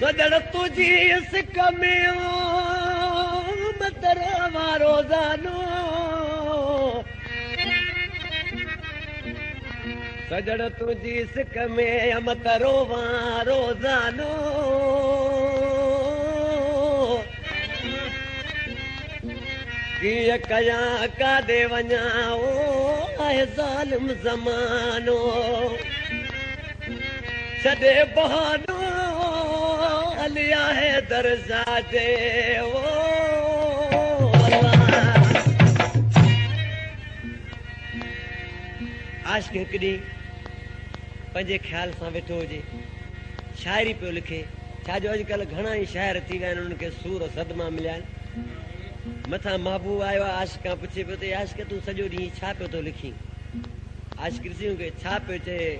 सजड़ तुझी सिक में मतरवा रोज़ानो सजड़ तुझी सिक में मतरवा रोज़ानो किया कया का दे वञाओ आहे ज़ालिम ज़मानो छॾे बहानो अलिया है दर्जा दे ओ आशिक़ हिकु ॾींहुं पंहिंजे ख़्याल सां वेठो हुजे शाइरी पियो लिखे छाजो अॼुकल्ह घणा ई शाइर थी विया आहिनि उन्हनि खे सूर सदमा मिलिया आहिनि मथां महबूब आयो आहे आशिक़ां पुछे पियो त आशिक़ तूं सॼो ॾींहुं छा पियो थो लिखी आशिक़ ॾिसी खे छा पियो चए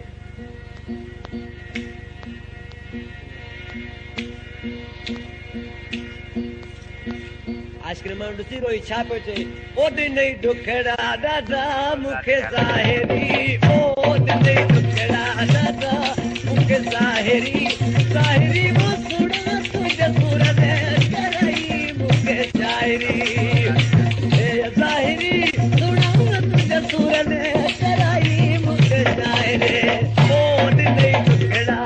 आशिक़ माण्हू ॾिसी रोई छा पियो चए ओ ॾिनई ॾुखड़ा ॾाढा मूंखे ज़ाहिरी ओ ॾिनई ॾुखड़ा ॾाढा मूंखे ज़ाहिरी ज़ाहिरी वो सुणा तुंहिंजे सुर में कराई मूंखे शाइरी ज़ाहिरी सुणा तुंहिंजे सुर में कराई मूंखे शाइरी ओ ॾिनई ॾुखड़ा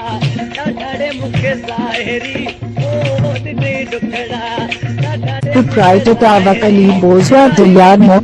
ॾाढा मूंखे ज़ाहिरी ओ ॾिनई ॾुखड़ा Proprietor Tawakali Bozwa Dilyan Mo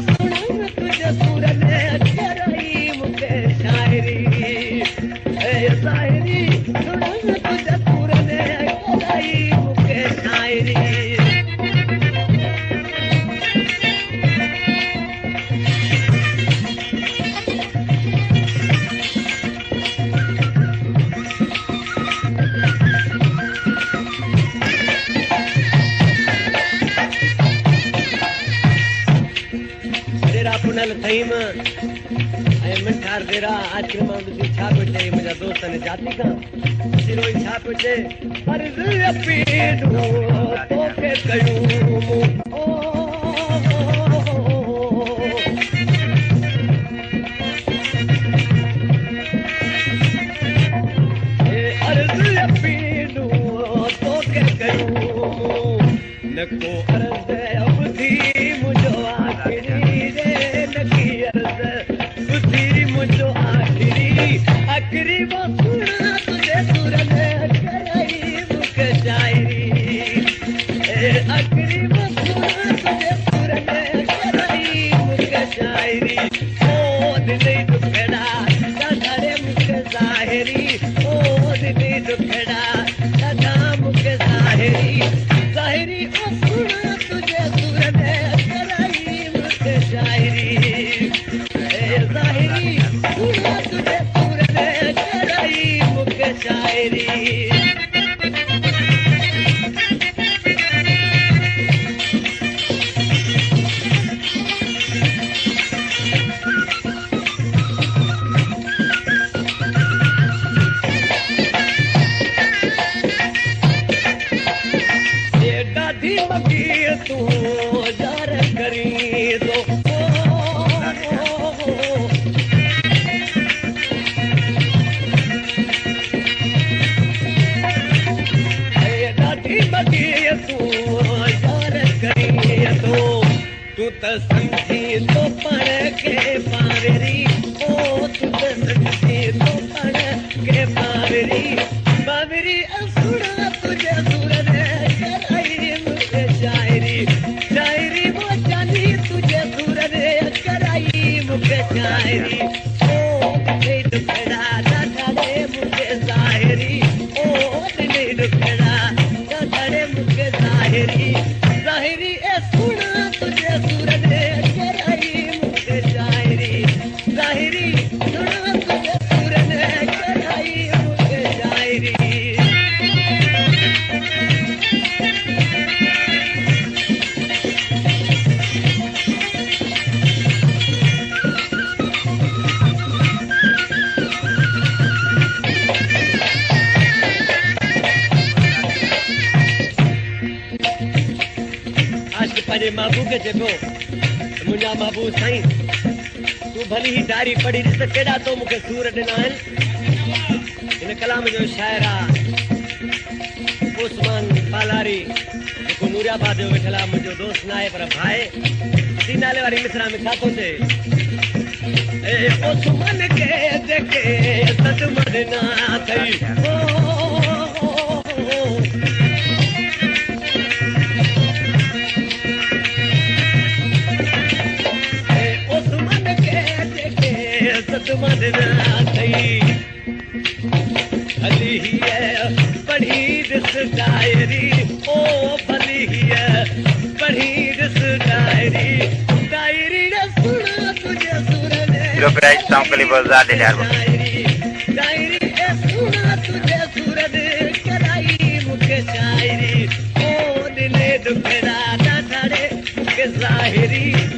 मिठार तेरा आश्रम छा पियो चए मुंहिंजा दोस्तनि जाती खां सिरोई छा पियो चए अर्ज़ पीडो तोखे कयूं अर्ज़ पीडो तोखे कयूं न को अर्ज़ ॿुधी मुंहिंजो आख़िरी रे नकी अर्ज़ मुझो आखिरी वो सुना तुझे सुर में कराई मुझे शायरी आखिरी वो सुना तुझे सुर में कराई मुझे शायरी ओ दिली दुखड़ा दादा मुझे ज़ाहिरी ओ दिली दुखड़ा दादा मुझे ज़ाहिरी ज़ाहिरी ओ सुना तुझे सुर में कराई मुझे शायरी ज़ाहिरी सुना तुझे सुर में कराई मुझे शायरी ये दादी मगी तू जार करी दो तू त समझी तो पढ़ के पावेरी ओ तू त समझी तो पढ़ के पावेरी बावेरी सुना तुझे सुर में कराई मुझे शायरी शायरी वो जानी तुझे सुर में कराई मुझे शायरी ओ दिल दुखड़ा दादा रे मुझे ज़ाहिरी ओ दिल दुखड़ा दादा रे मुझे ज़ाहिरी ज़ाहिरी ए सुना तुझे सुर में कराई मुझे शायरी ज़ाहिरी सुना तुझे सुर में कराई मुझे शायरी पंहिंजे महबूब खे चए पियो मुंहिंजा महबूब साईं तूं भली ही डायरी पढ़ी ॾिस केॾा तो मूंखे सूर ॾिना आहिनि हिन कलाम जो शाइर आहे उस्मान पालारी जेको नूरियाबाद जो वेठला मुंहिंजो दोस्त न आहे पर भाई सीनाले वारी मिसरा में छा थो चए ए उस्मान के जेके सदमत ना थई उस्मान के जेके सदमत ना थई भली है पढ़ी दिस डायरी ओ भली है पढ़ी दिस डायरी डायरी रे सुना तुझे सुर ने जो प्राइस संकली बाजार ले यार डायरी रे सुना तुझे सुर ने कराई मुके शायरी ओ दिले दुखड़ा ना ठाड़े मुके ज़ाहिरी